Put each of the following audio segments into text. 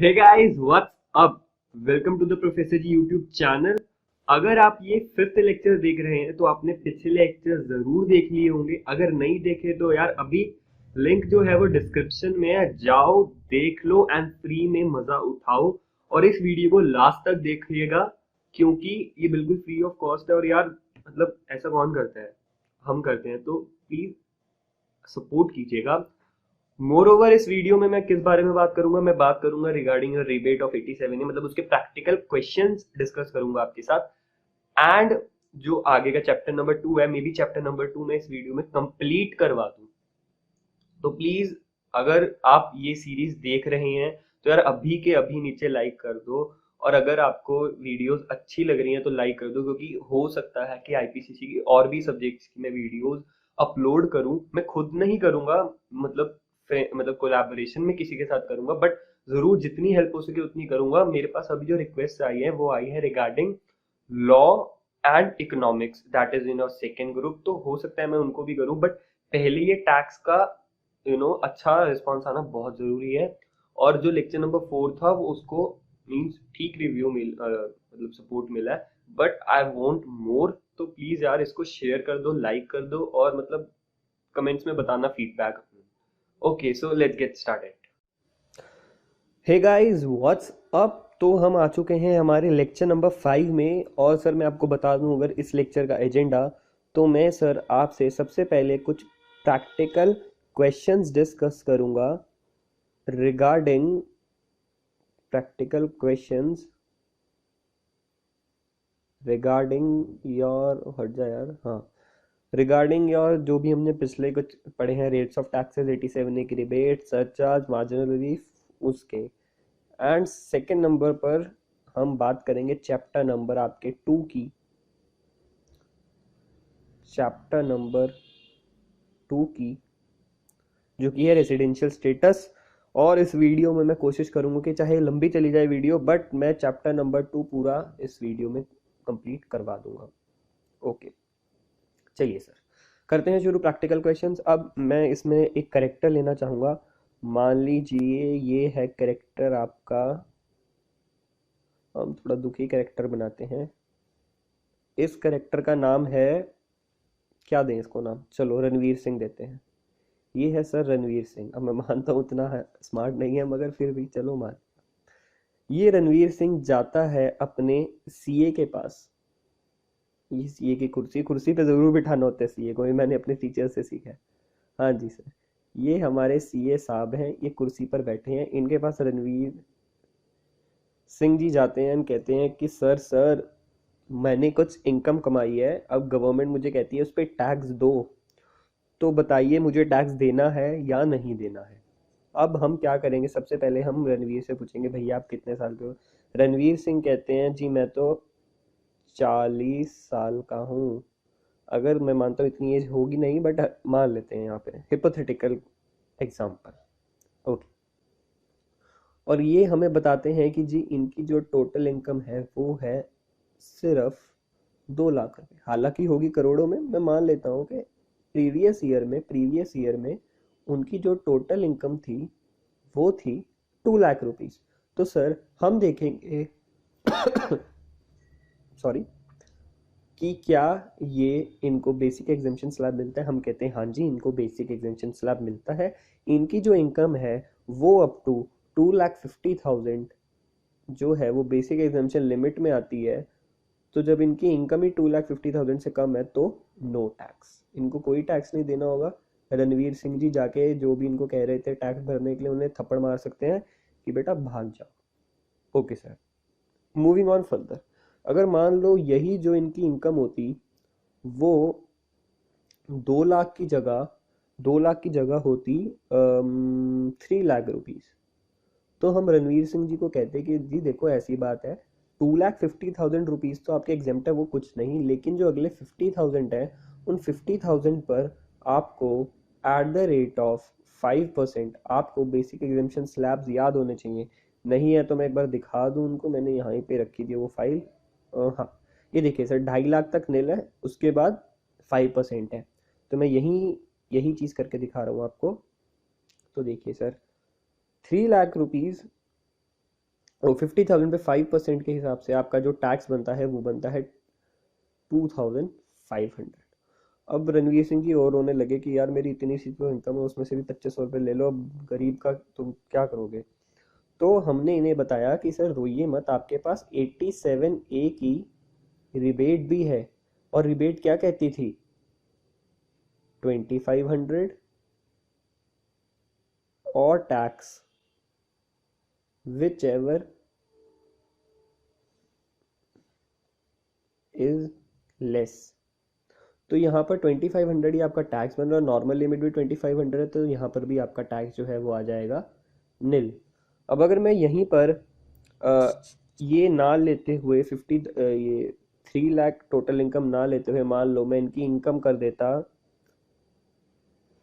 Hey guys what's up. Welcome to the professor ji YouTube channel. अगर आप ये fifth lecture देख रहे हैं तो आपने पिछले लेक्चर जरूर देख लिए होंगे। अगर नहीं देखे तो यार अभी लिंक जो है वो डिस्क्रिप्शन में है, जाओ देख लो एंड फ्री में मजा उठाओ। और इस वीडियो को लास्ट तक देखिएगा क्योंकि ये बिल्कुल फ्री ऑफ कॉस्ट है। और यार मतलब ऐसा कौन करता है, हम करते हैं, तो प्लीज सपोर्ट कीजिएगा। मोर ओवर इस वीडियो में मैं किस बारे में बात करूंगा, मैं बात करूंगा रिगार्डिंग रिबेट ऑफ 87, मतलब उसके प्रैक्टिकल क्वेश्चंस डिस्कस करूंगा आपके साथ। एंड जो आगे का चैप्टर नंबर 2 है, मे बी चैप्टर नंबर 2 में इस वीडियो में कंप्लीट करवा दूं। तो प्लीज अगर आप ये सीरीज देख रहे हैं तो यार अभी के अभी नीचे लाइक कर दो। और अगर आपको वीडियोस अच्छी लग रही हैं तो लाइक कर दो, क्योंकि हो सकता है कि आईपीसीसी की और भी सब्जेक्ट्स की मैं वीडियोस अपलोड करूं। मैं खुद नहीं करूंगा, मतलब मतलब कोलैबोरेशन में किसी के साथ करूंगा, बट जरूर जितनी हेल्प हो सके उतनी करूंगा। मेरे पास अभी जो रिक्वेस्ट आई है वो आई है regarding law and economics, that is in second group. तो हो सकता है मैं उनको भी करूं, बट पहले ये टैक्स का अच्छा रिस्पॉन्स आना बहुत जरूरी है। और जो लेक्चर नंबर 4 था वो उसको मीन्स ठीक रिव्यू मतलब सपोर्ट मिला है, बट आई वांट मोर। तो प्लीज यार इसको शेयर कर दो, लाइक कर दो और मतलब कमेंट्स में बताना feedback. Okay so let's get started. Hey guys what's up. तो हम आ चुके हैं हमारे लेक्चर नंबर 5 में। और सर मैं आपको बता दूं अगर इस लेक्चर का एजेंडा, तो मैं सर आपसे सबसे पहले कुछ प्रैक्टिकल क्वेश्चंस डिस्कस करूंगा regarding practical questions regarding your, हट जा यार, हाँ, रिगार्डिंग योर जो भी हमने पिछले कुछ पढ़े हैं, रेट्स ऑफ टैक्सेस 87 की रिबेट, सरचार्ज, मार्जिनल रिलीफ, उसके। एंड सेकेंड नंबर पर हम बात करेंगे चैप्टर नंबर आपके 2 की, चैप्टर नंबर 2 की जो कि है रेसिडेंशियल स्टेटस। और इस वीडियो में मैं कोशिश करूंगा कि चाहे लंबी चली जाए वीडियो, बट मैं चैप्टर नंबर 2 पूरा इस वीडियो में कंप्लीट करवा दूंगा। ओके, चलिए सर करते हैं शुरू प्रैक्टिकल क्वेश्चंस। अब मैं इसमें एक करेक्टर लेना चाहूँगा। मान लीजिए ये है करेक्टर आपका, हम थोड़ा दुखी करेक्टर बनाते हैं। इस करेक्टर का नाम है, क्या दें इसको नाम, चलो रणवीर सिंह देते हैं। ये है सर रणवीर सिंह। अब मैं मानता हूँ उतना है स्मार्ट नहीं है, मगर फिर भी चलो मान। ये रणवीर सिंह जाता है अपने सीए के पास। ये सीए की कुर्सी कुर्सी पे जरूर बिठाना होता है सीए को, ये मैंने अपने टीचर से सीखा है। हाँ जी सर, ये हमारे सीए साहब हैं, ये कुर्सी पर बैठे हैं। इनके पास रणवीर सिंह जी जाते हैं, कहते हैं कि सर सर मैंने कुछ इनकम कमाई है, अब गवर्नमेंट मुझे कहती है उस पर टैक्स दो, तो बताइए मुझे टैक्स देना है या नहीं देना है। अब हम क्या करेंगे, सबसे पहले हम रणवीर से पूछेंगे भैया आप कितने साल के हो। रणवीर सिंह कहते हैं जी मैं तो 40 साल का हूँ। अगर मैं मानता हूँ इतनी एज होगी नहीं, बट मान लेते हैं यहाँ पे हिपोथेटिकल एग्जाम्पल। ओके, और ये हमें बताते हैं कि जी इनकी जो टोटल इनकम है वो है सिर्फ 2 लाख रुपए। हालांकि होगी करोड़ों में, मैं मान लेता हूँ कि प्रीवियस ईयर में उनकी जो टोटल इनकम थी वो थी 2 लाख रुपीज। तो सर हम देखेंगे सॉरी, कि क्या ये इनको बेसिक एग्जेम्पशन स्लैब मिलता है। हम कहते हैं हाँ जी इनको बेसिक एग्जेम्पशन स्लैब मिलता है। इनकी जो इनकम है वो अप टू 2,50,000 जो है वो बेसिक एग्जेम्पशन लिमिट में आती है। तो जब इनकी इनकम ही 2,50,000 से कम है तो नो टैक्स, इनको कोई टैक्स नहीं देना होगा। रणवीर सिंह जी जाके जो भी इनको कह रहे थे टैक्स भरने के लिए, उन्हें थप्पड़ मार सकते हैं कि बेटा भाग जाओ। Okay sir, moving on further. अगर मान लो यही जो इनकी इनकम होती वो 2 लाख की जगह होती 3 लाख रुपीज, तो हम रणवीर सिंह जी को कहते कि जी देखो ऐसी बात है, 2,50,000 रुपीज तो आपके एग्जेम्प्ट है वो कुछ नहीं, लेकिन जो अगले 50,000 है उन 50,000 पर आपको एट द रेट ऑफ 5% आपको बेसिक एग्जामेशन स्लैब्स याद होने चाहिए। नहीं है तो मैं एक बार दिखा दूं उनको, मैंने यहाँ पे रखी थी वो फाइल। हाँ, ये देखिए सर 2.5 लाख तक नील है, उसके बाद 5% है। तो मैं यही यही चीज़ करके दिखा रहा हूँ आपको। तो देखिए सर 3 लाख रुपीज़ और 50,000 पे 5% के हिसाब से आपका जो टैक्स बनता है वो बनता है 2,500। अब रणवीर सिंह जी और रोने लगे कि यार मेरी इतनी सी तो इनकम है, उसमें से भी 2500 रुपये ले लो, अब गरीब का तुम क्या करोगे। तो हमने इन्हें बताया कि सर रोइए मत, आपके पास 87A की रिबेट भी है। और रिबेट क्या कहती थी, 2500 और tax which ever is less. तो यहाँ पर 2500 ही आपका टैक्स बन रहा है, नॉर्मल लिमिट भी 2500 है, तो यहाँ पर भी आपका टैक्स जो है वो आ जाएगा नील। अब अगर मैं यहीं पर ये ना लेते हुए 3 लाख टोटल इनकम ना लेते हुए, मान लो मैं इनकी इनकम कर देता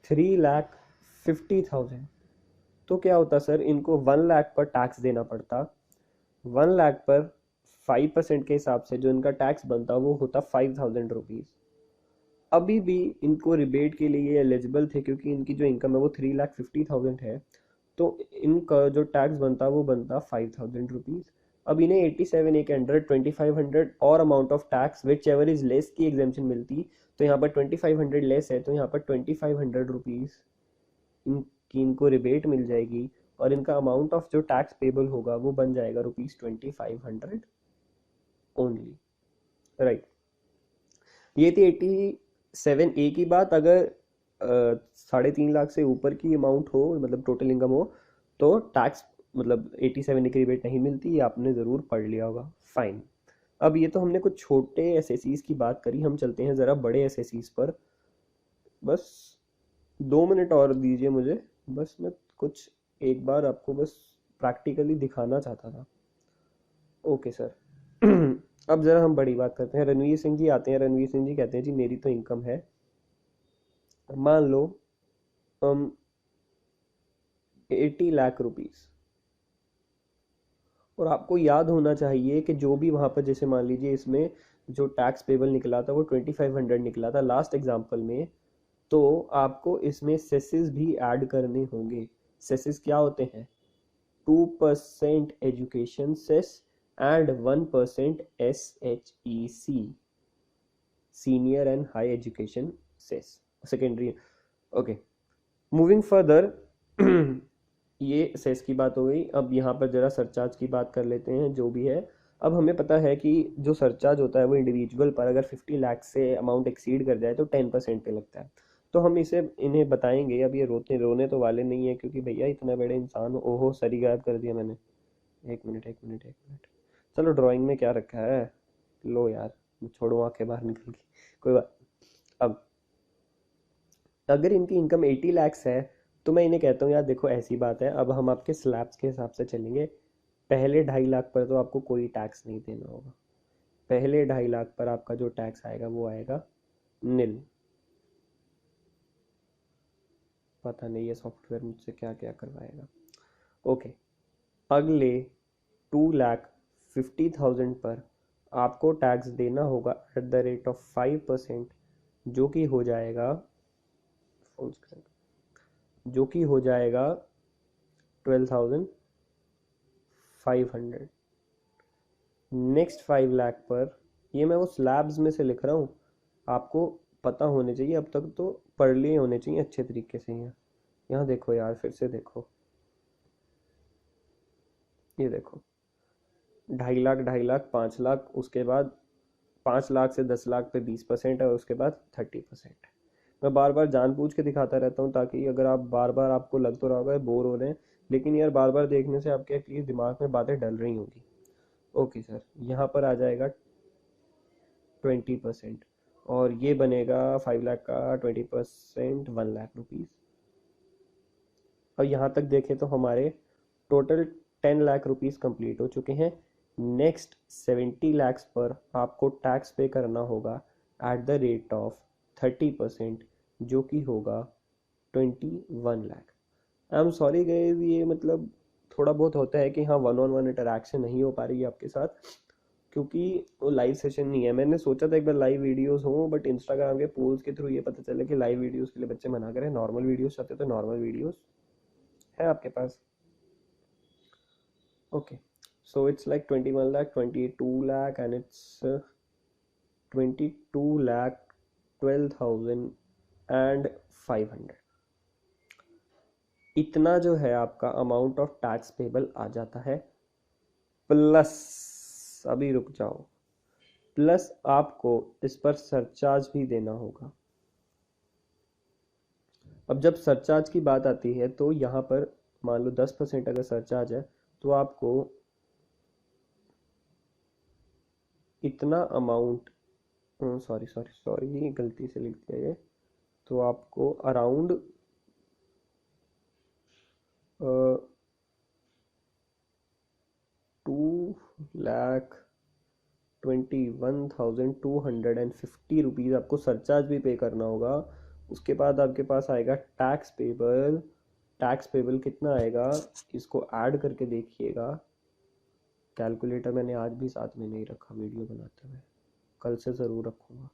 3,50,000, तो क्या होता सर, इनको 1 लाख पर टैक्स देना पड़ता। 1 लाख पर 5% के हिसाब से जो इनका टैक्स बनता वो होता 5,000 रुपीज़। अभी भी इनको रिबेट के लिए एलिजिबल थे क्योंकि इनकी जो इनकम है वो 3,50,000 है, तो इनका जो टैक्स बनता वो बनता 5,000 रुपीज़। अब इन्हें 87 के अंडर 2500 और amount of tax which ever is less की एग्जेम्पशन मिलती। तो यहाँ पर 2500 लेस है, तो यहाँ पर 2500 रुपीज़ इनकी इनको रिबेट मिल जाएगी, और इनका अमाउंट ऑफ जो टैक्स पेबल होगा वो बन जाएगा ₹2500 ओनली। राइट, ये थी 87A की बात। अगर 3.5 लाख से ऊपर की अमाउंट हो, मतलब टोटल इनकम हो, तो टैक्स मतलब 87A की रिबेट नहीं मिलती, ये आपने ज़रूर पढ़ लिया होगा। फाइन। अब ये तो हमने कुछ छोटे एसएससीज की बात करी, हम चलते हैं ज़रा बड़े एसएससीज पर। बस 2 मिनट और दीजिए मुझे, बस मैं कुछ एक बार आपको बस प्रैक्टिकली दिखाना चाहता था। Okay sir. अब ज़रा हम बड़ी बात करते हैं। रणवीर सिंह जी आते हैं, रणवीर सिंह जी कहते हैं जी मेरी तो इनकम है, मान लो 80 लाख रुपीज़। और आपको याद होना चाहिए कि जो भी वहाँ पर, जैसे मान लीजिए इसमें जो टैक्स पेबल निकला था वो 2500 निकला था लास्ट एग्जाम्पल में, तो आपको इसमें सेसेस भी ऐड करने होंगे। सेसेस क्या होते हैं, 2% education cess and 1% SHEC, senior and high education cess, secondary. Okay, moving further. ये सेस की बात हो गई। अब यहाँ पर जरा सरचार्ज की बात कर लेते हैं, जो भी है। अब हमें पता है कि जो सरचार्ज होता है वो इंडिविजुअल पर अगर 50 लाख से अमाउंट एक्सीड कर जाए तो 10% पे लगता है। तो हम इसे इन्हें बताएंगे। अब ये रोते रोने तो वाले नहीं है, क्योंकि भैया इतने बड़े इंसान हो। ओहो, सरी गायब कर दिया मैंने। एक मिनट एक मिनट एक मिनट, चलो ड्राइंग में क्या रखा है, लो यार, छोड़ो आंखें बाहर निकल गई, कोई बात। अब अगर इनकी इनकम 80 लाख है, तो मैं इन्हें कहता हूँ यार देखो ऐसी बात है, अब हम आपके स्लैब्स के हिसाब से चलेंगे। पहले 2.5 लाख पर तो आपको कोई टैक्स नहीं देना होगा। पहले 2.5 लाख पर आपका जो टैक्स आएगा वो आएगा नील। पता नहीं ये सॉफ्टवेयर मुझसे क्या क्या करवाएगा। ओके, अगले 2,50,000 पर आपको टैक्स देना होगा एट द रेट ऑफ 5%, जो कि हो जाएगा, जो कि हो जाएगा 12,500। नेक्स्ट 5 लाख पर, ये मैं वो स्लैब्स में से लिख रहा हूँ, आपको पता होने चाहिए, अब तक तो पढ़ लिए होने चाहिए अच्छे तरीके से। यहाँ देखो यार, फिर से देखो, ये देखो 2.5 लाख, 2.5 लाख, 5 लाख, उसके बाद 5 लाख से 10 लाख पे 20% है, और उसके बाद 30%। मैं बार बार जानबूझ के दिखाता रहता हूँ ताकि अगर आप बार बार, आपको लग तो रहा होगा बोर हो रहे हैं, लेकिन यार बार बार देखने से आपके एटलीस्ट दिमाग में बातें डल रही होंगी। ओके सर, यहाँ पर आ जाएगा 20%, और ये बनेगा 5 लाख का 20%, 1 लाख रुपीज़। और यहाँ तक देखें तो हमारे टोटल 10 लाख रुपीज़ कंप्लीट हो चुके हैं। नेक्स्ट 70 लैक्स पर आपको टैक्स पे करना होगा एट द रेट ऑफ 30%, जो कि होगा 21 lakh. I am sorry guys, ये मतलब थोड़ा बहुत होता है कि हाँ, वन ऑन वन इंटरेक्शन नहीं हो पा रही है आपके साथ, क्योंकि वो लाइव सेशन नहीं है। मैंने सोचा था एक बार लाइव वीडियोस हो, बट इंस्टाग्राम के पोल्स के थ्रू ये पता चला कि लाइव वीडियोस के लिए बच्चे मना करें, नॉर्मल वीडियोस चाहते तो नॉर्मल वीडियोस है आपके पास। Okay, So it's like 21 lakh, 22 lakh, and it's 22 lakh 12,500। इतना जो है आपका अमाउंट ऑफ टैक्स पेबल आ जाता है। प्लस, अभी रुक जाओ, प्लस आपको इस पर सरचार्ज भी देना होगा। अब जब सरचार्ज की बात आती है तो यहाँ पर मान लो 10% अगर सरचार्ज है तो आपको इतना अमाउंट, सॉरी सॉरी सॉरी गलती से लिख दिया ये, तो आपको अराउंड 2,21,250 रुपीज़ आपको सरचार्ज भी पे करना होगा। उसके बाद आपके पास आएगा टैक्स पेबल। टैक्स पेबल कितना आएगा इसको ऐड करके देखिएगा। कैलकुलेटर मैंने आज भी साथ में नहीं रखा वीडियो बनाते हुए, कल से ज़रूर रखूँगा।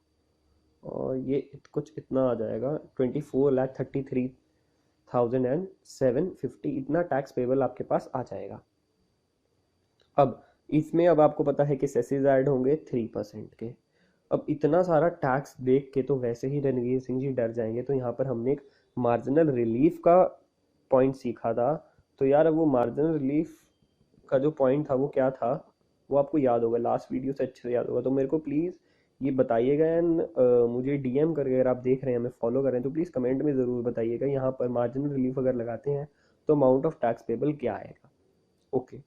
और ये कुछ इतना आ जाएगा 24,33,750, इतना टैक्स पेबल आपके पास आ जाएगा। अब इसमें अब आपको पता है कि सेसेस ऐड होंगे 3% के। अब इतना सारा टैक्स देख के तो वैसे ही रणवीर सिंह जी डर जाएंगे। तो यहाँ पर हमने एक मार्जिनल रिलीफ का पॉइंट सीखा था। तो यार अब वो मार्जिनल रिलीफ का जो पॉइंट था वो क्या था, वो आपको याद होगा, लास्ट वीडियो से अच्छे से याद होगा। तो मेरे को प्लीज़ ये बताइएगा एंड मुझे डीएम करके, अगर आप देख रहे हैं हमें फॉलो कर रहे हैं तो प्लीज़ कमेंट में ज़रूर बताइएगा यहाँ पर मार्जिनल रिलीफ अगर लगाते हैं तो अमाउंट ऑफ टैक्स पेबल क्या आएगा। ओके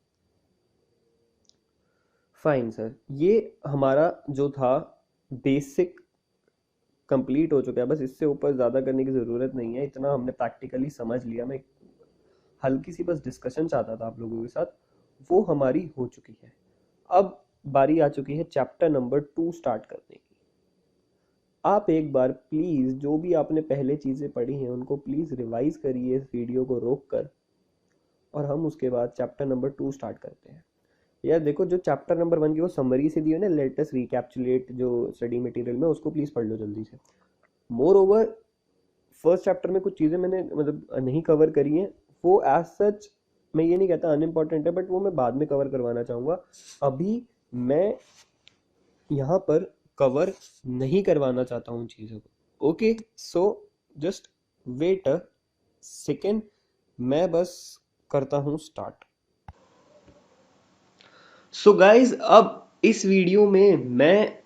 फाइन सर, ये हमारा जो था बेसिक कंप्लीट हो चुका है। बस इससे ऊपर ज़्यादा करने की ज़रूरत नहीं है, इतना हमने प्रैक्टिकली समझ लिया। मैं हल्की सी बस डिस्कशन चाहता था आप लोगों के साथ, वो हमारी हो चुकी है। अब बारी आ चुकी है चैप्टर नंबर 2 स्टार्ट करने की। आप एक बार प्लीज़ जो भी आपने पहले चीज़ें पढ़ी हैं उनको प्लीज़ रिवाइज करिए इस वीडियो को रोक कर, और हम उसके बाद चैप्टर नंबर 2 स्टार्ट करते हैं। यार देखो, जो चैप्टर नंबर 1 की वो समरी से दी है ना, लेटेस्ट रिकैप्चुलेट जो स्टडी मटेरियल में, उसको प्लीज़ पढ़ लो जल्दी से। मोर ओवर फर्स्ट चैप्टर में कुछ चीज़ें मैंने मतलब नहीं कवर करी हैं, वो एज सच मैं ये नहीं कहता अनइम्पॉर्टेंट है, बट वो मैं बाद में कवर करवाना चाहूँगा। अभी मैं यहाँ पर कवर नहीं करवाना चाहता हूँ चीज़ों को। Okay, so just wait a second, मैं बस करता हूँ स्टार्ट। सो गाइज, अब इस वीडियो में मैं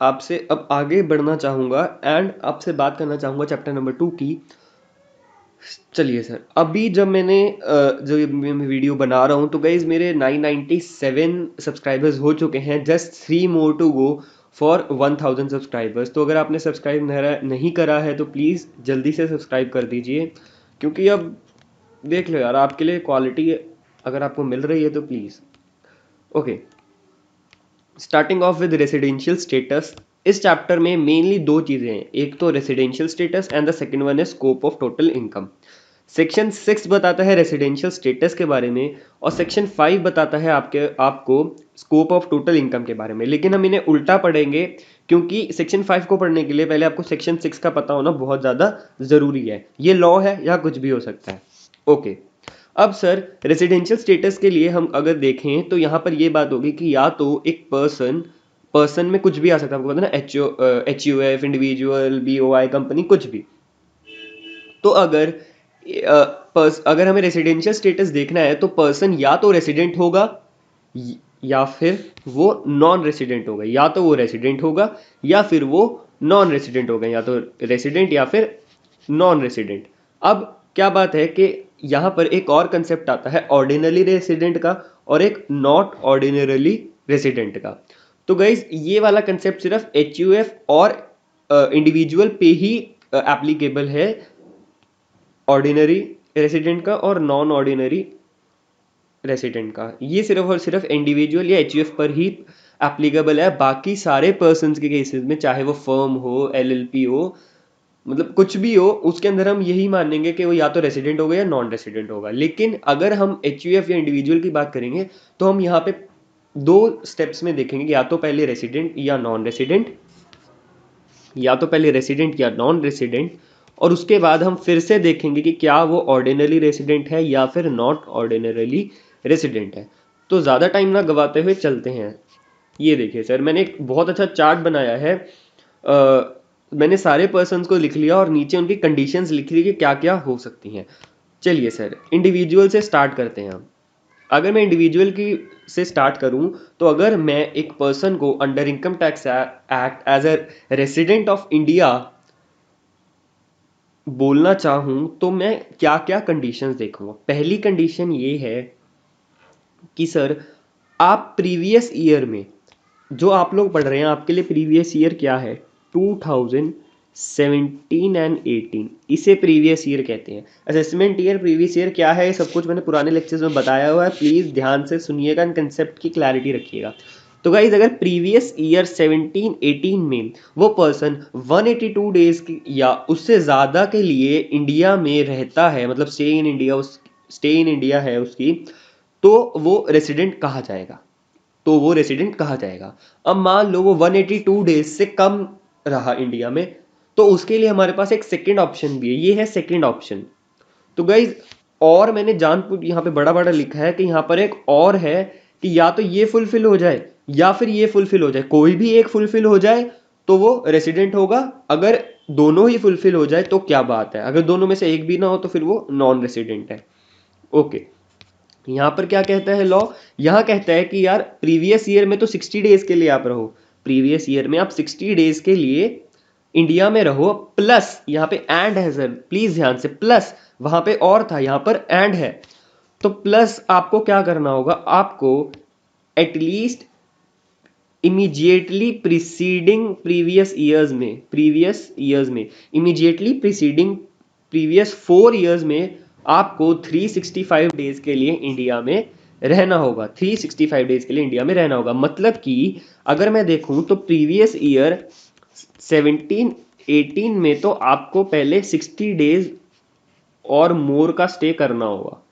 आपसे अब आगे बढ़ना चाहूँगा एंड आपसे बात करना चाहूँगा चैप्टर नंबर 2 की। चलिए सर, अभी जब मैंने जो मैं वीडियो बना रहा हूँ तो गाइज मेरे 997 सब्सक्राइबर्स हो चुके हैं। Just 3 more to go for 1000 subscribers. तो अगर आपने सब्सक्राइब नहीं करा है तो प्लीज़ जल्दी से सब्सक्राइब कर दीजिए, क्योंकि अब देख लो यार, आपके लिए क्वालिटी अगर आपको मिल रही है तो please. Okay, starting off with residential status. इस चैप्टर में मेनली दो चीज़ें हैं, एक तो residential status and the second one है scope of total income. Section 6 बताता है रेसिडेंशियल स्टेटस के बारे में और सेक्शन 5 बताता है आपको स्कोप ऑफ टोटल इनकम के बारे में। लेकिन हम इन्हें उल्टा पढ़ेंगे, क्योंकि सेक्शन 5 को पढ़ने के लिए पहले आपको सेक्शन 6 का पता होना बहुत ज़्यादा ज़रूरी है। ये लॉ है या कुछ भी हो सकता है। ओके, अब सर रेसिडेंशियल स्टेटस के लिए हम अगर देखें तो यहाँ पर ये बात होगी कि या तो एक पर्सन में कुछ भी आ सकता है, आपको पता ना, HUF, इंडिविजुअल, BOI, कंपनी, कुछ भी। तो अगर हमें रेसिडेंशियल स्टेटस देखना है तो पर्सन या तो रेसिडेंट होगा या फिर वो नॉन रेसिडेंट होगा, या तो वो रेसिडेंट होगा या फिर वो नॉन रेसिडेंट होगा, या तो रेसिडेंट या फिर नॉन रेसिडेंट। अब क्या बात है कि यहाँ पर एक और कंसेप्ट आता है ऑर्डिनरी रेसिडेंट का और एक नॉट ऑर्डिनरली रेसिडेंट का। तो गाइज ये वाला कंसेप्ट सिर्फ HUF और इंडिविजुअल पे ही एप्लीकेबल है, ऑर्डिनरी रेसिडेंट का और नॉन ऑर्डिनरी रेसिडेंट का। ये सिर्फ और सिर्फ इंडिविजुअल या HUF पर ही एप्लीकेबल है। बाकी सारे पर्सन्स के केसेस में, चाहे वो फर्म हो, LLP हो, मतलब कुछ भी हो, उसके अंदर हम यही मानेंगे कि वो या तो रेसिडेंट होगा या नॉन रेसिडेंट होगा। लेकिन अगर हम HUF या इंडिविजुअल की बात करेंगे तो हम यहाँ पे दो स्टेप्स में देखेंगे, या तो पहले रेसिडेंट या नॉन रेसिडेंट, या तो पहले रेसिडेंट या नॉन रेसिडेंट, और उसके बाद हम फिर से देखेंगे कि क्या वो ऑर्डिनरी रेसिडेंट है या फिर नॉट ऑर्डिनरली रेसिडेंट है। तो ज़्यादा टाइम ना गवाते हुए चलते हैं। ये देखिए सर, मैंने एक बहुत अच्छा चार्ट बनाया है। मैंने सारे पर्सन्स को लिख लिया और नीचे उनकी कंडीशंस लिख ली कि क्या क्या हो सकती हैं। चलिए सर, इंडिविजुअल से स्टार्ट करते हैं हम। अगर मैं इंडिविजुअल की से स्टार्ट करूं, तो अगर मैं एक पर्सन को under income tax act as a resident of India बोलना चाहूं, तो मैं क्या क्या कंडीशंस देखूंगा। पहली कंडीशन ये है कि सर, आप प्रीवियस ईयर में जो आप लोग पढ़ रहे हैं, आपके लिए प्रीवियस ईयर क्या है? 2017 एंड 18, इसे प्रीवियस ईयर कहते हैं। असेसमेंट ईयर, प्रीवियस ईयर क्या है, सब कुछ मैंने पुराने लेक्चर्स में बताया हुआ है। प्लीज़ ध्यान से सुनिएगा एंड कंसेप्ट की क्लैरिटी रखिएगा। तो गाइज, अगर प्रीवियस ईयर 17-18 में वो पर्सन 182 डेज की या उससे ज़्यादा के लिए इंडिया में रहता है, मतलब स्टे इन इंडिया है उसकी, तो वो रेसिडेंट कहा जाएगा। अब मान लो वो 182 डेज से कम रहा इंडिया में, तो उसके लिए हमारे पास एक सेकंड ऑप्शन भी है। ये है सेकंड ऑप्शन। तो गाइज, और मैंने जानबूझ यहाँ पे बड़ा बड़ा लिखा है कि यहाँ पर एक और है कि या तो ये फुलफिल हो जाए या फिर ये फुलफिल हो जाए। कोई भी एक फुलफिल हो जाए तो वो रेसिडेंट होगा। अगर दोनों ही फुलफिल हो जाए तो क्या बात है, अगर दोनों में से एक भी ना हो तो फिर वो नॉन रेसिडेंट है। ओके, यहाँ पर क्या कहता है लॉ? यहाँ कहता है कि यार, प्रीवियस ईयर में तो 60 डेज के लिए आप रहो, प्रीवियस ईयर में आप 60 डेज के लिए इंडिया में रहो, प्लस यहाँ पे एंड है सर, प्लीज ध्यान से, प्लस वहां पे और था, यहाँ पर एंड है। तो प्लस आपको क्या करना होगा? आपको at least immediately preceding immediately preceding previous 4 years में आपको 365 डेज के लिए इंडिया में रहना होगा। 365 डेज के लिए इंडिया में रहना होगा। मतलब कि अगर मैं देखूं तो प्रीवियस ईयर 17-18 में तो आपको पहले 60 डेज और मोर का स्टे करना होगा,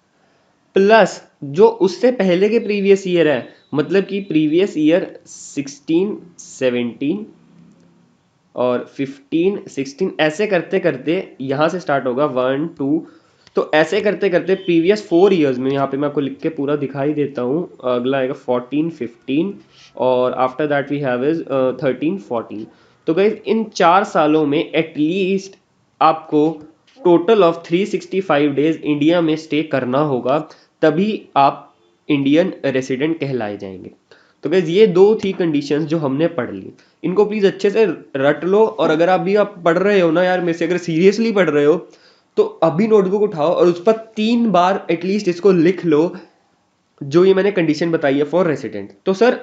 प्लस जो उससे पहले के प्रीवियस ईयर है, मतलब कि प्रीवियस ईयर 16-17 और 15-16, ऐसे करते करते यहाँ से स्टार्ट होगा 1-2, तो ऐसे करते करते प्रीवियस 4 ईयर्स में, यहाँ पे मैं आपको लिख के पूरा दिखाई देता हूँ। अगला आएगा 14-15 और after that we have is 13-14। तो गाइस, इन 4 सालों में एटलीस्ट आपको टोटल ऑफ 365 डेज इंडिया में स्टे करना होगा, तभी आप इंडियन रेसिडेंट कहलाए जाएंगे। तो गाइस, ये दो थी कंडीशंस जो हमने पढ़ ली। इनको प्लीज अच्छे से रट लो। और अगर आप पढ़ रहे हो ना यार, मेरे से अगर सीरियसली पढ़ रहे हो, तो अभी नोटबुक उठाओ और उस पर 3 बार एटलीस्ट इसको लिख लो, जो ये मैंने कंडीशन बताई है फॉर रेसिडेंट। तो सर,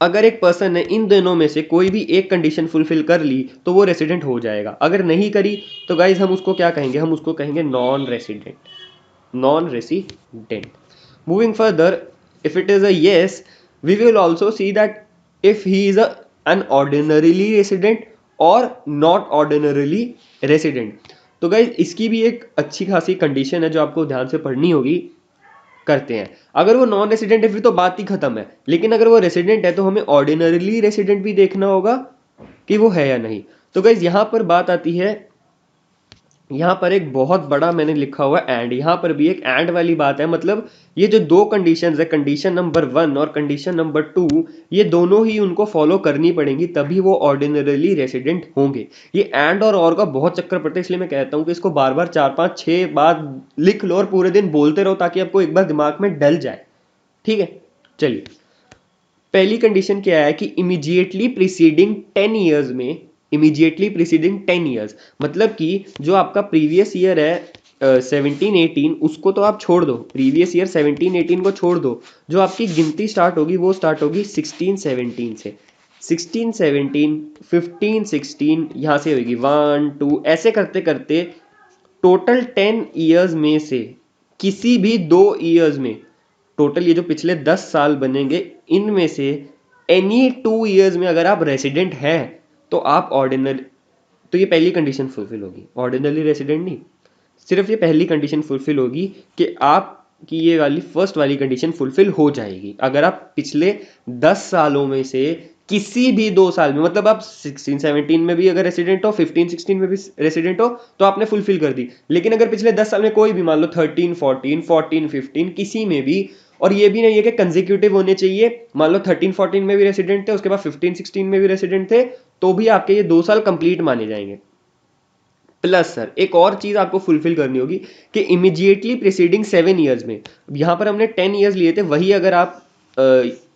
अगर एक पर्सन ने इन दोनों में से कोई भी एक कंडीशन फुलफिल कर ली तो वो रेसिडेंट हो जाएगा। अगर नहीं करी तो गाइज हम उसको क्या कहेंगे? हम उसको कहेंगे non resident. Moving further, if it is a yes, we will also see that if he is an ordinarily resident or not ordinarily resident. तो गाइज, इसकी भी एक अच्छी खासी कंडीशन है जो आपको ध्यान से पढ़नी होगी। करते हैं। अगर वो नॉन रेसिडेंट है फिर तो बात ही खत्म है, लेकिन अगर वो रेसिडेंट है तो हमें ऑर्डिनरीली रेसिडेंट भी देखना होगा कि वो है या नहीं। तो गाइज, यहाँ पर बात आती है, यहाँ पर एक बहुत बड़ा मैंने लिखा हुआ एंड, यहाँ पर भी एक एंड वाली बात है। मतलब ये जो दो कंडीशंस है, कंडीशन नंबर 1 और कंडीशन नंबर 2, ये दोनों ही उनको फॉलो करनी पड़ेंगी, तभी वो ऑर्डिनरली रेसिडेंट होंगे। ये एंड और का बहुत चक्कर पड़ता है, इसलिए मैं कहता हूँ कि इसको बार बार 4-5-6 बार लिख लो और पूरे दिन बोलते रहो, ताकि आपको एक बार दिमाग में डल जाए। ठीक है, चलिए। पहली कंडीशन क्या है कि इमीडिएटली प्रीसीडिंग 10 ईयर्स में, इमीडिएटली प्रीसीडिंग 10 ईयर्स, मतलब कि जो आपका प्रीवियस ईयर है 17-18, उसको तो आप छोड़ दो, प्रीवियस ईयर 17-18 को छोड़ दो। जो आपकी गिनती स्टार्ट होगी वो स्टार्ट होगी 16-17 से। 16-17, 15-16, यहाँ से होगी 1-2, ऐसे करते करते टोटल 10 ईयर्स में से किसी भी 2 ईयर्स में, टोटल ये जो पिछले 10 साल बनेंगे, इनमें से एनी 2 ईयर्स में अगर आप रेसिडेंट हैं तो आप ऑर्डिनरी, तो ये पहली कंडीशन फुलफिल होगी। ऑर्डिनरी रेसिडेंट नहीं, सिर्फ ये पहली कंडीशन फुलफिल होगी कि आपकी ये वाली फर्स्ट वाली कंडीशन फुलफिल हो जाएगी अगर आप पिछले 10 सालों में से किसी भी 2 साल में, मतलब आप 16-17 में भी अगर रेसिडेंट हो, 15-16 में भी रेसिडेंट हो, तो आपने फुलफिल कर दी। लेकिन अगर पिछले 10 साल में कोई भी, मान लो 13-14, 14-15, किसी में भी और ये भी नहीं है कि कंसेक्यूटिव होने चाहिए, मान लो 13-14 में भी रेसिडेंट थे, उसके बाद 15-16 में भी रेसिडेंट थे, तो भी आपके ये 2 साल कंप्लीट माने जाएंगे। प्लस सर एक और चीज आपको फुलफिल करनी होगी कि इमीडिएटली प्रीसीडिंग 7 ईयर्स में, यहाँ पर हमने 10 ईयर्स लिए थे, वही अगर आप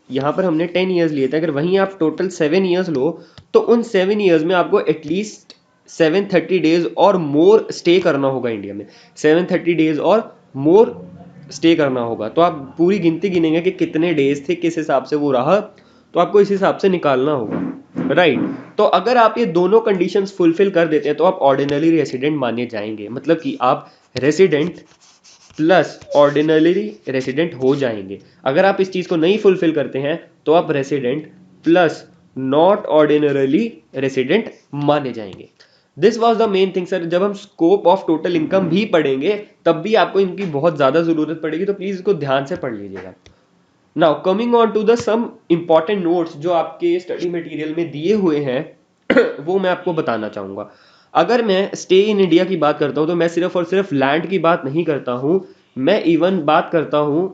यहाँ पर हमने 10 ईयर्स लिए थे, अगर वहीं आप टोटल 7 ईयर्स लो, तो उन 7 ईयर्स में आपको एटलीस्ट 730 डेज और मोर स्टे करना होगा इंडिया में, 730 डेज और मोर स्टे करना होगा। तो आप पूरी गिनती गिनेंगे कि कितने डेज थे, किस हिसाब से वो रहा, तो आपको इस हिसाब से निकालना होगा, राइट। तो अगर आप ये दोनों कंडीशंस फुलफिल कर देते हैं तो आप ऑर्डिनरी रेसिडेंट माने जाएंगे, मतलब कि आप रेसिडेंट प्लस ऑर्डिनरी रेसिडेंट हो जाएंगे। अगर आप इस चीज को नहीं फुलफिल करते हैं तो आप resident plus not ordinarily resident माने जाएंगे। This was the main thing sir. जब हम स्कोप ऑफ टोटल इनकम भी पढ़ेंगे तब भी आपको इनकी बहुत ज्यादा जरूरत पड़ेगी, तो प्लीज इसको ध्यान से पढ़ लीजिएगा। Now coming on to the some important notes जो आपके स्टडी मटेरियल में दिए हुए हैं वो मैं आपको बताना चाहूंगा। अगर मैं स्टे इन इंडिया की बात करता हूं तो मैं सिर्फ और सिर्फ लैंड की बात नहीं करता हूं, मैं इवन बात करता हूं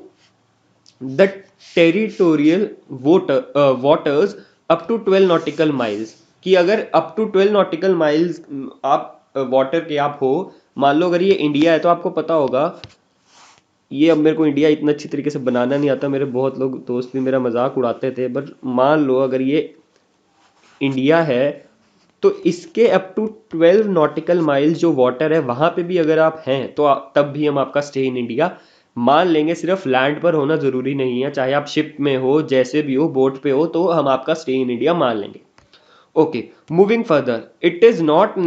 the territorial waters up to 12 nautical miles, कि अगर अप टू 12 नॉटिकल माइल्स आप वाटर के आप हो, मान लो अगर ये इंडिया है तो आपको पता होगा, ये अब मेरे को इंडिया इतना अच्छी तरीके से बनाना नहीं आता, मेरे बहुत लोग दोस्त भी मेरा मजाक उड़ाते थे, बट मान लो अगर ये इंडिया है तो इसके अप टू 12 नॉटिकल माइल्स जो वाटर है वहां पे भी अगर आप हैं तो तब भी हम आपका स्टे इन इंडिया मान लेंगे। सिर्फ लैंड पर होना जरूरी नहीं है, चाहे आप शिप में हो, जैसे भी हो, बोट पे हो, तो हम आपका स्टे इन इंडिया मान लेंगे। Okay, moving further, it is not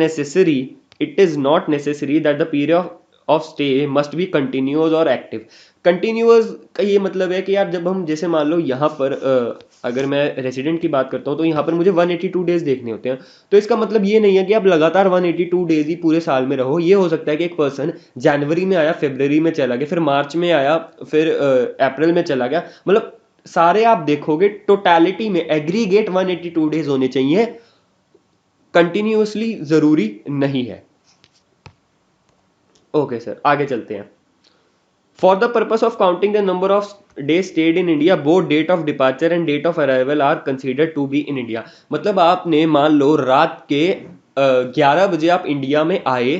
necessary that the period of stay must be continuous और एक्टिव। कंटिन्यूअस का ये मतलब है कि यार जब हम जैसे मान लो यहाँ पर अगर मैं रेसिडेंट की बात करता हूँ तो यहाँ पर मुझे 182 डेज देखने होते हैं, तो इसका मतलब ये नहीं है कि आप लगातार 182 डेज ही पूरे साल में रहो। ये हो सकता है कि एक पर्सन जनवरी में आया, फरवरी में चला गया, फिर मार्च में आया, फिर अप्रैल में चला गया, मतलब सारे आप देखोगे टोटलिटी में एग्रीगेट 182 डेज होने चाहिए, कंटिन्यूअसली जरूरी नहीं है। ओके सर, आगे चलते हैं। For the purpose of counting the number of days stayed in India, both date of departure and date of arrival are considered to be in India. मतलब आपने मान लो रात के 11 बजे आप इंडिया में आए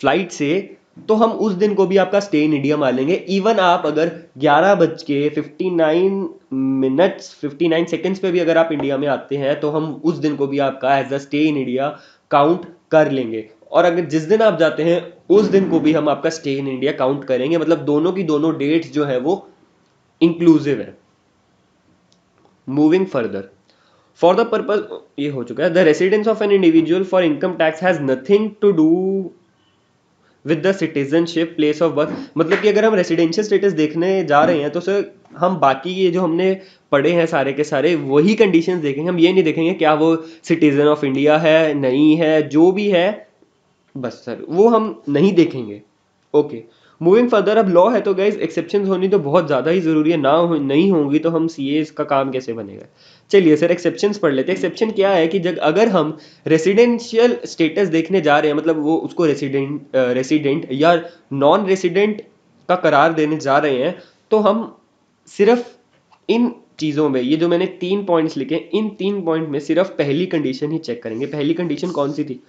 फ्लाइट से, तो हम उस दिन को भी आपका स्टे इन इंडिया मान लेंगे। इवन आप अगर 11:59 59 सेकेंड्स पे भी अगर आप इंडिया में आते हैं तो हम उस दिन को भी आपका as a stay in India count कर लेंगे। और अगर जिस दिन आप जाते हैं उस दिन को भी हम आपका स्टे इन इंडिया काउंट करेंगे, मतलब दोनों की दोनों डेट्स जो है वो इंक्लूसिव है। Moving further, for the purpose, ये हो चुका है, the residence of an individual for income tax has nothing to do with the citizenship place of birth. मतलब कि अगर हम रेसिडेंशियल स्टेटस देखने जा रहे हैं तो सर हम बाकी ये जो हमने पढ़े हैं सारे के सारे वही कंडीशंस देखेंगे, हम ये नहीं देखेंगे क्या वो सिटीजन ऑफ इंडिया है नहीं है, जो भी है बस सर वो हम नहीं देखेंगे। ओके, मूविंग फर्दर, अब लॉ है तो गाइज एक्सेप्शंस होनी तो बहुत ज़्यादा ही ज़रूरी है, नहीं होंगी तो हम सीए इसका काम कैसे बनेगा। चलिए सर एक्सेप्शंस पढ़ लेते हैं। एक्सेप्शन क्या है कि जब अगर हम रेसिडेंशियल स्टेटस देखने जा रहे हैं, मतलब वो उसको रेसिडेंट या नॉन रेसिडेंट का करार देने जा रहे हैं, तो हम सिर्फ इन चीज़ों में, ये जो मैंने 3 पॉइंट्स लिखे, इन 3 पॉइंट में सिर्फ पहली कंडीशन ही चेक करेंगे। पहली कंडीशन कौन सी थी,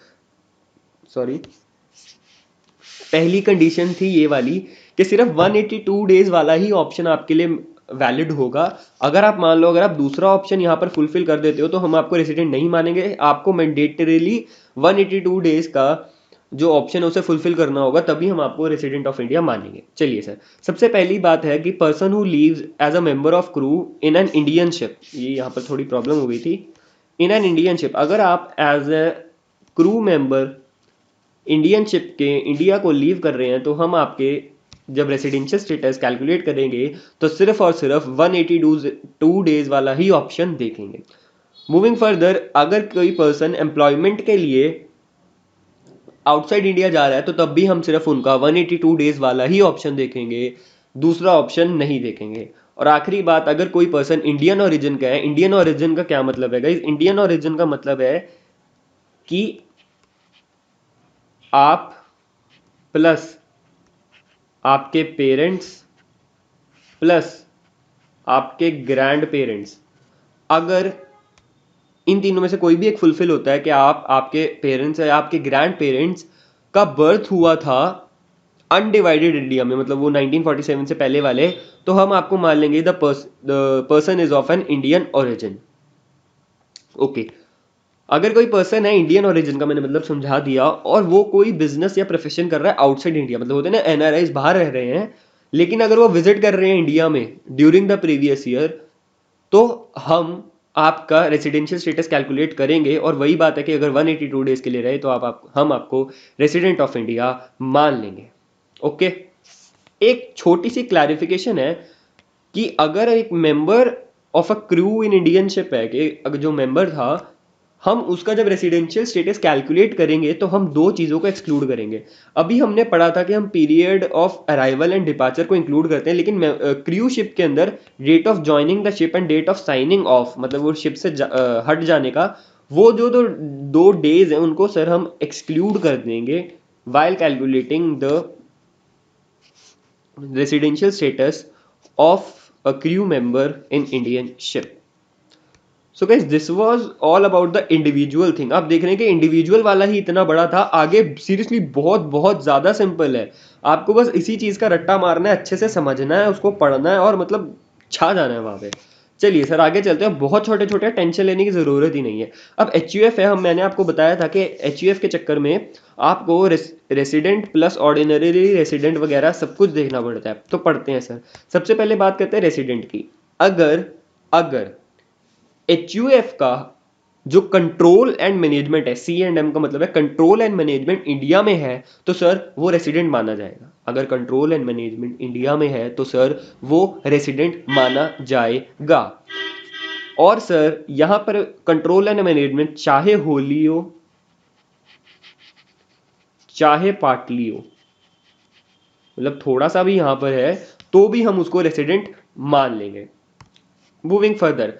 सॉरी, पहली कंडीशन थी ये वाली कि सिर्फ 182 डेज वाला ही ऑप्शन आपके लिए वैलिड होगा। अगर आप मान लो अगर आप दूसरा ऑप्शन यहाँ पर फुलफिल कर देते हो तो हम आपको रेसिडेंट नहीं मानेंगे, आपको मैंडेटरीली 182 डेज का जो ऑप्शन है उसे फुलफिल करना होगा, तभी हम आपको रेसिडेंट ऑफ इंडिया मानेंगे। चलिए सर, सबसे पहली बात है कि person who leaves as a member of crew in an Indian ship, ये यहाँ पर थोड़ी प्रॉब्लम हो गई थी, इन एन इंडियन शिप, अगर आप as a crew member Indian ship के इंडिया को लीव कर रहे हैं तो हम आपके जब रेसिडेंशियल स्टेटस कैलकुलेट करेंगे तो सिर्फ और सिर्फ 182 डेज वाला ही ऑप्शन देखेंगे। मूविंग फर्दर, अगर कोई पर्सन एम्प्लॉयमेंट के लिए आउटसाइड इंडिया जा रहा है तो तब भी हम सिर्फ उनका 182 डेज वाला ही ऑप्शन देखेंगे, दूसरा ऑप्शन नहीं देखेंगे। और आखिरी बात, अगर कोई पर्सन इंडियन ओरिजिन का है, इंडियन ओरिजिन का क्या मतलब है गाइस, इंडियन ओरिजिन का मतलब है कि आप प्लस आपके पेरेंट्स प्लस आपके ग्रैंड पेरेंट्स, अगर इन तीनों में से कोई भी एक फुलफिल होता है कि आप, आपके पेरेंट्स या आपके ग्रैंड पेरेंट्स का बर्थ हुआ था अनडिवाइडेड इंडिया में, मतलब वो 1947 से पहले वाले, तो हम आपको मान लेंगे the person is of an Indian origin. Okay, अगर कोई पर्सन है इंडियन ओरिजिन का, मैंने मतलब समझा दिया, और वो कोई बिजनेस या प्रोफेशन कर रहा है आउटसाइड इंडिया, मतलब होते हैं ना एनआरआईज बाहर रह रहे हैं, लेकिन अगर वो विजिट कर रहे हैं इंडिया में ड्यूरिंग द प्रीवियस ईयर, तो हम आपका रेसिडेंशियल स्टेटस कैलकुलेट करेंगे, और वही बात है कि अगर 182 डेज के लिए रहे तो हम आपको रेसिडेंट ऑफ इंडिया मान लेंगे। ओके, एक छोटी सी क्लैरिफिकेशन है कि अगर एक member of a crew in Indian ship है, कि अगर जो मेंबर था, हम उसका जब रेसिडेंशियल स्टेटस कैलकुलेट करेंगे तो हम दो चीज़ों को एक्सक्लूड करेंगे। अभी हमने पढ़ा था कि हम period of arrival and departure को इंक्लूड करते हैं, लेकिन क्रू शिप के अंदर date of joining the ship and date of signing off, मतलब वो शिप से हट जाने का, वो जो दो डेज हैं उनको सर हम एक्सक्लूड कर देंगे while calculating the residential status of a crew member in Indian ship. So guys this was all about the individual thing. आप देख रहे हैं कि इंडिविजुअल वाला ही इतना बड़ा था, आगे सीरियसली बहुत बहुत ज़्यादा सिंपल है। आपको बस इसी चीज़ का रट्टा मारना है, अच्छे से समझना है, उसको पढ़ना है और मतलब छा जाना है वहाँ पे। चलिए सर आगे चलते हैं, बहुत छोटे छोटे टेंशन लेने की ज़रूरत ही नहीं है। अब एच है, मैंने आपको बताया था कि एच के चक्कर में आपको रेसिडेंट प्लस ऑर्डिनरी रेसिडेंट वगैरह सब कुछ देखना पड़ता है। तो पढ़ते हैं सर, सबसे पहले बात करते हैं रेसिडेंट की। अगर अगर एच का जो कंट्रोल एंड मैनेजमेंट है, C&M का मतलब है कंट्रोल एंड मैनेजमेंट इंडिया में है, तो सर वो रेसिडेंट माना जाएगा। अगर कंट्रोल एंड मैनेजमेंट इंडिया में है तो सर वो रेसिडेंट माना जाएगा। और सर यहां पर कंट्रोल एंड मैनेजमेंट चाहे होली हो चाहे पार्टली हो, मतलब थोड़ा सा भी यहां पर है तो भी हम उसको रेसिडेंट मान लेंगे। मूविंग फर्दर,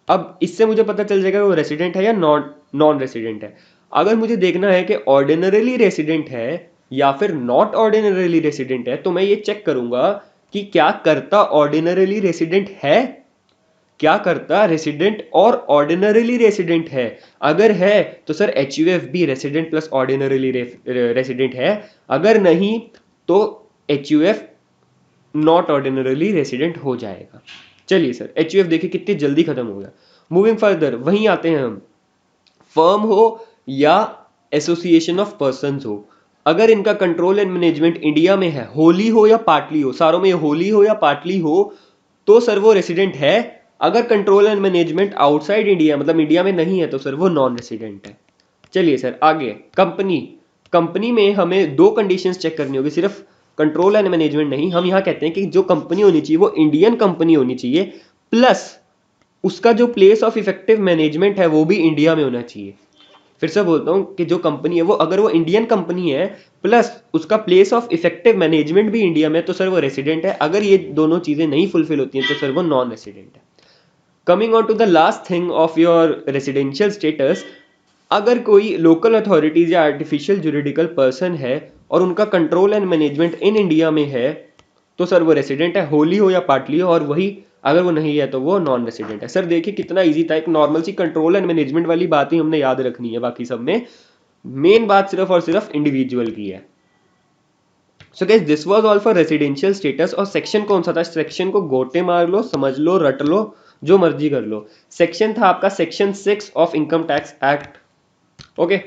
अब इससे मुझे पता चल जाएगा वो रेसिडेंट है या नॉन नॉन रेसिडेंट है। अगर मुझे देखना है कि ऑर्डिनरीली रेसिडेंट है या फिर नॉट ऑर्डिनरीली रेसिडेंट है, तो मैं ये चेक करूंगा कि क्या करता ऑर्डिनरीली रेसिडेंट है, क्या करता रेसिडेंट और ऑर्डिनरीली रेसिडेंट है। अगर है तो सर HUF भी रेसिडेंट प्लस ऑर्डिनरीली रेसिडेंट है, अगर नहीं तो HUF नॉट ऑर्डिनरीली रेसिडेंट हो जाएगा। चलिए सर HUF देखिए कितनी जल्दी खत्म हो गया। मूविंग फर्दर वहीं आते हैं हम, फर्म हो या एसोसिएशन ऑफ पर्संस हो, अगर इनका कंट्रोल एंड मैनेजमेंट इंडिया में है, होली हो या पार्टली हो, सारों में होली हो या पार्टली हो, तो सर वो रेसिडेंट है। अगर control and management outside India मतलब इंडिया में नहीं है तो सर वो नॉन रेसिडेंट है। चलिए सर आगे, कंपनी, कंपनी में हमें दो कंडीशंस चेक करनी होगी, सिर्फ कंट्रोल एंड मैनेजमेंट नहीं। हम यहाँ कहते हैं कि जो कंपनी होनी चाहिए वो इंडियन कंपनी होनी चाहिए, प्लस उसका जो प्लेस ऑफ इफेक्टिव मैनेजमेंट है वो भी इंडिया में होना चाहिए। फिर से बोलता हूँ कि जो कंपनी है वो अगर वो इंडियन कंपनी है प्लस उसका प्लेस ऑफ इफेक्टिव मैनेजमेंट भी इंडिया में, तो सर वो रेसिडेंट है। अगर ये दोनों चीज़ें नहीं फुलफिल होती हैं तो सर वो नॉन रेसिडेंट है। Coming on to the last thing of your residential status, अगर कोई लोकल अथॉरिटीज या आर्टिफिशियल जुरिडिकल पर्सन है और उनका control and management in India में है, तो सर वो रेसिडेंट है, होली हो या पार्टली हो। और वही अगर वो नहीं है तो वो नॉन रेसिडेंट है। सर देखिए कितना इजी था, एक नॉर्मल सी कंट्रोल एंड मैनेजमेंट वाली बात ही हमने याद रखनी है, बाकी सब में मेन बात सिर्फ और सिर्फ इंडिविजुअल की है। So guys this was all for residential status. और सेक्शन कौन सा था, सेक्शन को गोटे मार लो, समझ लो, रट लो, जो मर्जी कर लो। सेक्शन था आपका section 6 of income tax act. Okay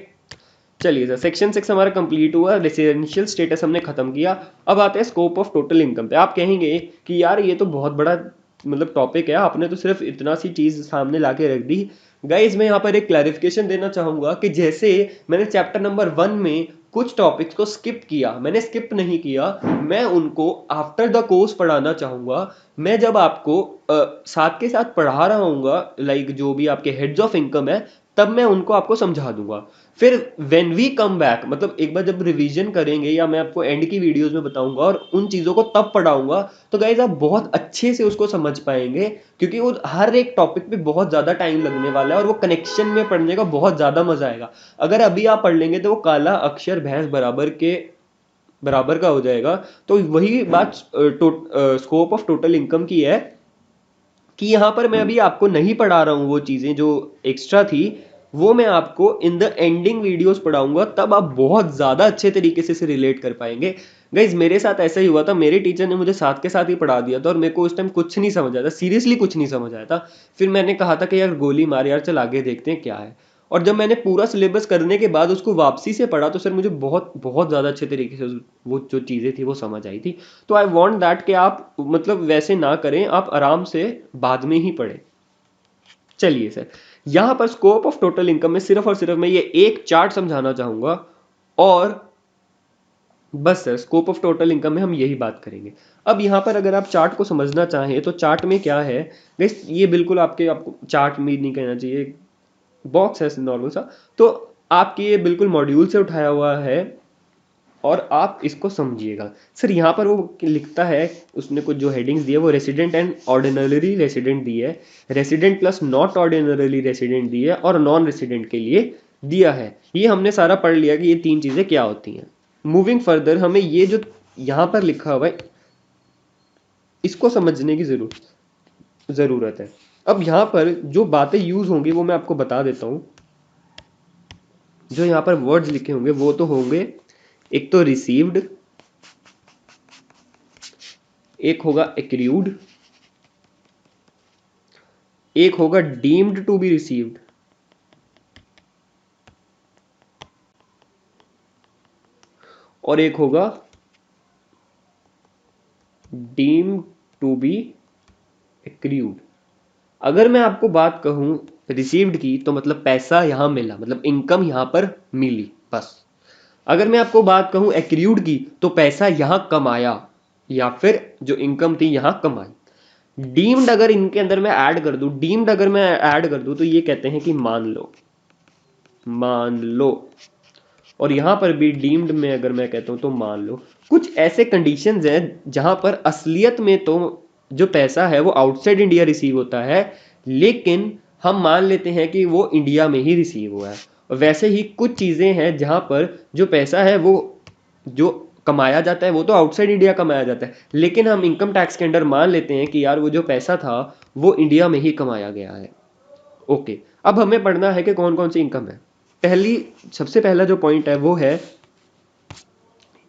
चलिए सर सेक्शन 6 हमारा कंप्लीट हुआ, रेसिडेंशियल स्टेटस हमने खत्म किया। अब आते हैं स्कोप ऑफ टोटल इनकम पे। आप कहेंगे कि यार ये तो बहुत बड़ा मतलब टॉपिक है, आपने तो सिर्फ इतना सी चीज सामने लाके रख दी। गाइज मैं यहाँ पर एक क्लैरिफिकेशन देना चाहूंगा कि जैसे मैंने चैप्टर नंबर 1 में कुछ टॉपिक्स को स्किप किया, मैंने स्किप नहीं किया, मैं उनको आफ्टर द कोर्स पढ़ाना चाहूंगा। मैं जब आपको साथ के साथ पढ़ा रहा हूँ, लाइक जो भी आपके हेड्स ऑफ इनकम है, तब मैं उनको आपको समझा दूंगा। फिर व्हेन वी कम बैक, मतलब एक बार जब रिवीजन करेंगे या मैं आपको एंड की वीडियोस में बताऊंगा और उन चीज़ों को तब पढ़ाऊंगा, तो गाइज आप बहुत अच्छे से उसको समझ पाएंगे, क्योंकि वो हर एक टॉपिक पे बहुत ज़्यादा टाइम लगने वाला है और वो कनेक्शन में पढ़ने का बहुत ज़्यादा मजा आएगा। अगर अभी आप पढ़ लेंगे तो वो काला अक्षर भैंस बराबर का हो जाएगा। तो वही बात स्कोप ऑफ टोटल इनकम की है कि यहाँ पर मैं अभी आपको नहीं पढ़ा रहा हूँ वो चीज़ें जो एक्स्ट्रा थी, वो मैं आपको इन द एंडिंग वीडियोस पढ़ाऊंगा, तब आप बहुत ज़्यादा अच्छे तरीके से रिलेट कर पाएंगे। गाइज मेरे साथ ऐसा ही हुआ था, मेरे टीचर ने मुझे साथ के साथ ही पढ़ा दिया था और मेरे को उस टाइम कुछ नहीं समझ आया था, सीरियसली कुछ नहीं समझ आया था। फिर मैंने कहा था कि यार गोली मार यार, चल आगे देखते हैं क्या है। और जब मैंने पूरा सिलेबस करने के बाद उसको वापसी से पढ़ा तो सर मुझे बहुत बहुत ज़्यादा अच्छे तरीके से वो जो चीज़ें थी वो समझ आई थी। तो आई वॉन्ट दैट कि आप मतलब वैसे ना करें, आप आराम से बाद में ही पढ़ें। चलिए सर, यहां पर स्कोप ऑफ टोटल इनकम में सिर्फ और सिर्फ मैं ये एक चार्ट समझाना चाहूंगा, और बस sir scope of total income में हम यही बात करेंगे। अब यहाँ पर अगर आप चार्ट को समझना चाहें तो चार्ट में क्या है, ये बिल्कुल आपको चार्ट में नहीं कहना चाहिए, बॉक्स है नॉर्मल सा। तो आपके ये बिल्कुल मॉड्यूल से उठाया हुआ है और आप इसको समझिएगा। सर यहाँ पर वो लिखता है, उसने कुछ जो हेडिंग्स दी है वो रेसिडेंट एंड ऑर्डिनरी रेसिडेंट दी है, resident plus not ordinary resident दी है, और नॉन रेसिडेंट के लिए दिया है। ये हमने सारा पढ़ लिया कि ये तीन चीज़ें क्या होती हैं। मूविंग फर्दर हमें ये जो यहाँ पर लिखा हुआ है इसको समझने की ज़रूरत है। अब यहाँ पर जो बातें यूज़ होंगी वो मैं आपको बता देता हूँ। जो यहाँ पर वर्ड्स लिखे होंगे वो तो होंगे, एक तो रिसीव्ड, एक होगा एक्रूड, एक होगा डीम्ड टू बी रिसीव्ड, और एक होगा डीम्ड टू बी एक्रूड। अगर मैं आपको बात कहूं रिसीव्ड की तो मतलब पैसा यहां मिला, मतलब इनकम यहां पर मिली बस। अगर मैं आपको बात कहूं एक्रूड की तो पैसा यहां कमाया, या फिर जो इनकम थी यहां कमाई। डीम्ड अगर इनके अंदर मैं ऐड कर दूं, डीम्ड अगर मैं ऐड कर दूं तो ये कहते हैं कि मान लो। और यहां पर भी डीम्ड में अगर मैं कहता हूं तो मान लो। कुछ ऐसे कंडीशंस हैं जहां पर असलियत में तो जो पैसा है वो आउटसाइड इंडिया रिसीव होता है, लेकिन हम मान लेते हैं कि वो इंडिया में ही रिसीव हुआ है। और वैसे ही कुछ चीजें हैं जहां पर जो पैसा है वो जो कमाया जाता है वो तो आउटसाइड इंडिया कमाया जाता है, लेकिन हम इनकम टैक्स के अंडर मान लेते हैं कि यार वो जो पैसा था वो इंडिया में ही कमाया गया है। ओके, अब हमें पढ़ना है कि कौन कौन सी इनकम है। सबसे पहला जो पॉइंट है वो है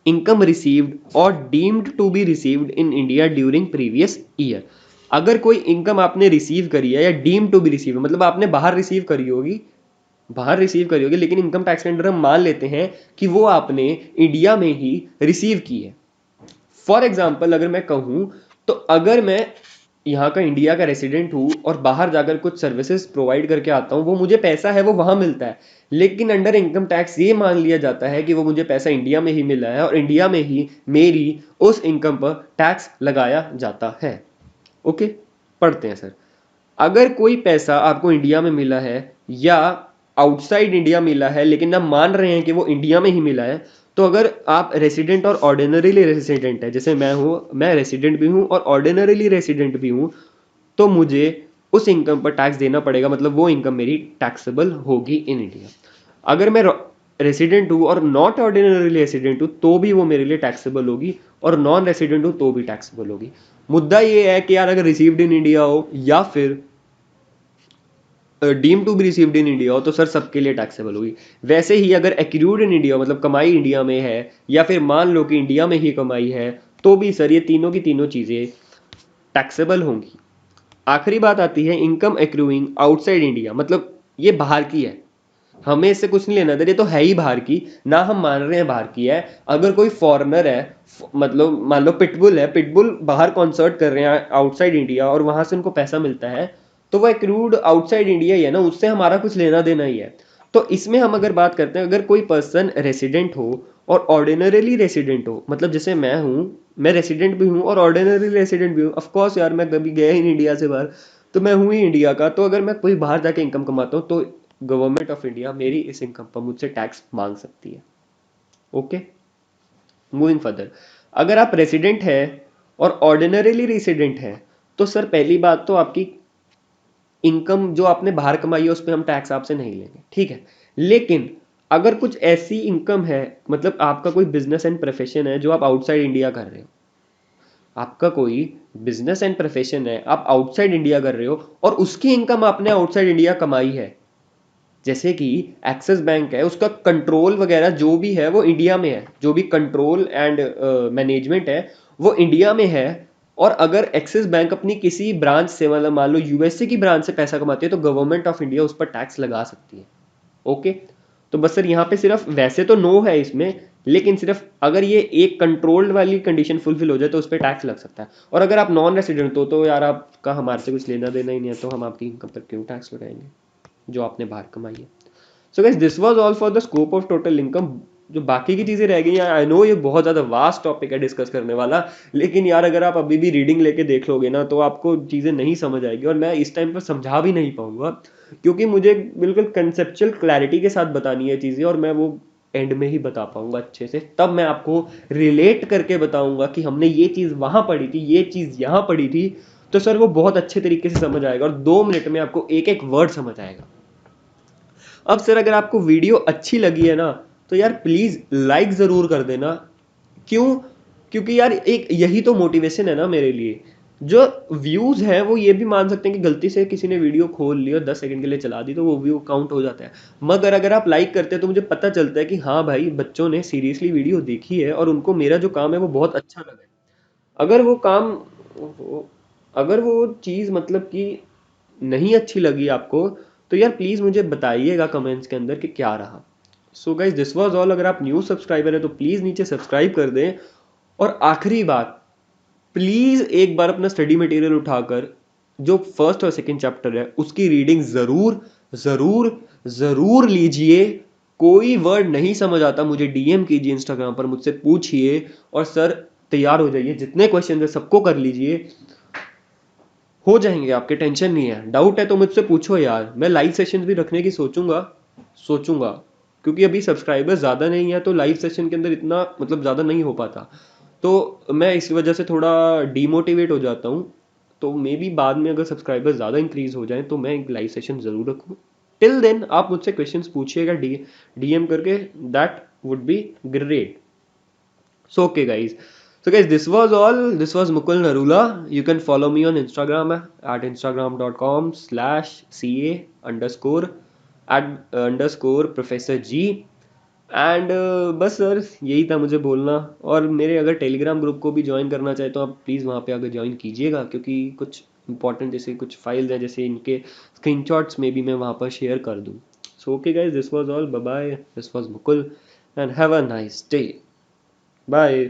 इनकम रिसीव्ड और deemed to be received in India during previous year. अगर कोई इनकम आपने रिसीव करी है या डीम्ड टू बी रिसीव, मतलब आपने बाहर रिसीव करी होगी, लेकिन इनकम टैक्स के अंडर हम मान लेते हैं कि वो आपने इंडिया में ही रिसीव की है। फॉर एग्जाम्पल अगर मैं कहूं तो अगर मैं यहाँ का इंडिया का रेसिडेंट हूँ और बाहर जाकर कुछ सर्विसेज प्रोवाइड करके आता हूँ, वो मुझे पैसा है वो वहां मिलता है, लेकिन अंडर इनकम टैक्स ये मान लिया जाता है कि वो मुझे पैसा इंडिया में ही मिला है और इंडिया में ही मेरी उस इनकम पर टैक्स लगाया जाता है। ओके, पढ़ते हैं सर। अगर कोई पैसा आपको इंडिया में मिला है या आउटसाइड इंडिया मिला है, लेकिन आप मान रहे हैं कि वो इंडिया में ही मिला है, तो अगर आप रेसिडेंट और ऑर्डिनरीली रेसिडेंट है, जैसे मैं रेसिडेंट भी हूं और ऑर्डिनरीली रेसिडेंट भी हूं, तो मुझे उस इनकम पर टैक्स देना पड़ेगा, मतलब वो इनकम मेरी टैक्सेबल होगी इन इंडिया। अगर मैं रेसिडेंट हूं और नॉट ऑर्डिनरी रेसिडेंट हूं तो भी वो मेरे लिए टैक्सेबल होगी, और नॉन रेसिडेंट हूं तो भी टैक्सेबल होगी। मुद्दा ये है कि यार अगर रिसीव्ड इन इंडिया हो या फिर deem to be received in India हो तो सर सबके लिए टैक्सेबल होगी। वैसे ही अगर एक्रूड इन इंडिया मतलब कमाई इंडिया में है, या फिर मान लो कि इंडिया में ही कमाई है, तो भी सर ये तीनों की तीनों चीज़ें टैक्सेबल होंगी। आखिरी बात आती है इनकम एक्रूइंग आउटसाइड इंडिया, मतलब ये बाहर की है, हमें इससे कुछ नहीं लेना था, ये तो है ही बाहर की, ना हम मान रहे हैं बाहर की है। अगर कोई फॉरेनर है, मतलब मान लो पिटबुल है, पिटबुल बाहर कॉन्सर्ट कर रहे हैं आउटसाइड इंडिया और वहां से उनको पैसा मिलता है, तो वो एक्रूड आउटसाइड इंडिया ही है ना, उससे हमारा कुछ लेना देना ही है। तो इसमें हम अगर बात करते हैं, अगर कोई पर्सन रेसिडेंट हो और ऑर्डिनरीली रेसिडेंट हो, मतलब जैसे मैं हूँ, मैं रेसिडेंट भी हूँ और ऑर्डिनरी रेसिडेंट भी हूँ। ऑफकोर्स यार मैं कभी गया ही नहीं इंडिया से बाहर, तो मैं हूँ ही इंडिया का। तो अगर मैं कोई बाहर जाके इनकम कमाता हूँ तो गवर्नमेंट ऑफ इंडिया मेरी इस इनकम पर मुझसे टैक्स मांग सकती है। ओके, मूविंग फर्दर, अगर आप रेसिडेंट है और ऑर्डिनरीली रेसिडेंट है तो सर पहली बात तो आपकी इनकम जो आपने बाहर कमाई है उस पर हम टैक्स आपसे नहीं लेंगे, ठीक है। लेकिन अगर कुछ ऐसी इनकम है, मतलब आपका कोई बिजनेस एंड प्रोफेशन है जो आप आउटसाइड इंडिया कर रहे हो, आपका कोई बिजनेस एंड प्रोफेशन है, आप आउटसाइड इंडिया कर रहे हो और उसकी इनकम आपने आउटसाइड इंडिया कमाई है। जैसे कि एक्सिस बैंक है, उसका कंट्रोल वगैरह जो भी है वो इंडिया में है, जो भी कंट्रोल एंड मैनेजमेंट है वो इंडिया में है। और अगर एक्सिस बैंक अपनी किसी ब्रांच से, मतलब मान लो यूएसए की ब्रांच से पैसा कमाती है, तो गवर्नमेंट ऑफ इंडिया उस पर टैक्स लगा सकती है। ओके, तो बस सर यहाँ पे सिर्फ वैसे तो नो है इसमें, लेकिन सिर्फ अगर ये एक कंट्रोल्ड वाली कंडीशन फुलफिल हो जाए तो उस पर टैक्स लग सकता है। और अगर आप नॉन रेसिडेंट हो तो यार आपका हमारे से कुछ लेना देना ही नहीं है, तो हम आपकी इनकम पर क्यों टैक्स लगाएंगे जो आपने बाहर कमाई है। So guys this was all for the scope of total income. जो बाकी की चीज़ें रह गई हैं, आई नो ये बहुत ज़्यादा वास्ट टॉपिक है डिस्कस करने वाला, लेकिन यार अगर आप अभी भी रीडिंग लेके देख लोगे ना तो आपको चीज़ें नहीं समझ आएगी, और मैं इस टाइम पर समझा भी नहीं पाऊंगा क्योंकि मुझे बिल्कुल कंसेप्चुअल क्लैरिटी के साथ बतानी है चीज़ें, और मैं वो एंड में ही बता पाऊंगा अच्छे से। तब मैं आपको रिलेट करके बताऊंगा कि हमने ये चीज़ वहाँ पढ़ी थी, ये चीज़ यहाँ पढ़ी थी, तो सर वो बहुत अच्छे तरीके से समझ आएगा और 2 मिनट में आपको एक एक वर्ड समझ आएगा। अब सर अगर आपको वीडियो अच्छी लगी है ना तो यार प्लीज लाइक जरूर कर देना। क्यों? क्योंकि यार एक यही तो मोटिवेशन है ना मेरे लिए। जो व्यूज है वो ये भी मान सकते हैं कि गलती से किसी ने वीडियो खोल ली और 10 सेकंड के लिए चला दी तो वो व्यू काउंट हो जाता है। मगर अगर आप लाइक करते हैं तो मुझे पता चलता है कि हाँ भाई बच्चों ने सीरियसली वीडियो देखी है और उनको मेरा जो काम है वो बहुत अच्छा लगा है। अगर वो काम, अगर वो चीज़ मतलब कि नहीं अच्छी लगी आपको, तो यार प्लीज़ मुझे बताइएगा कमेंट्स के अंदर कि क्या रहा। So guys this was all. अगर आप न्यू सब्सक्राइबर है तो प्लीज़ नीचे सब्सक्राइब कर दें। और आखिरी बात, प्लीज़ एक बार अपना स्टडी मटेरियल उठाकर जो फर्स्ट और सेकंड चैप्टर है उसकी रीडिंग ज़रूर ज़रूर ज़रूर लीजिए। कोई वर्ड नहीं समझ आता मुझे डीएम कीजिए इंस्टाग्राम पर, मुझसे पूछिए, और सर तैयार हो जाइए, जितने क्वेश्चन है सबको कर लीजिए, हो जाएंगे आपके, टेंशन नहीं है। डाउट है तो मुझसे पूछो यार, मैं लाइव सेशन भी रखने की सोचूंगा सोचूंगा क्योंकि अभी सब्सक्राइबर्स ज़्यादा नहीं है तो लाइव सेशन के अंदर इतना मतलब ज़्यादा नहीं हो पाता, तो मैं इस वजह से थोड़ा डीमोटिवेट हो जाता हूँ। तो मे बी बाद में अगर सब्सक्राइबर्स ज़्यादा इंक्रीज हो जाए तो मैं एक लाइव सेशन ज़रूर रखूँ। टिल देन आप मुझसे क्वेश्चंस पूछिएगा डीएम करके, that would be great. So okay guys. So guys, this was all. This was Mukul Narula. You can follow me on Instagram at instagram.com/ca underscore at underscore Professor G. And बस sir यही था मुझे बोलना। और मेरे अगर Telegram group को भी ज्वाइन करना चाहे तो आप प्लीज़ वहाँ पे आकर ज्वाइन कीजिएगा, क्योंकि कुछ इंपॉर्टेंट जैसे कुछ फाइल्स हैं जैसे इनके स्क्रीनशॉट्स में भी मैं वहाँ पर शेयर कर दूँ। So okay guys, this was all, bye bye, this was Mukul and have a nice day, bye.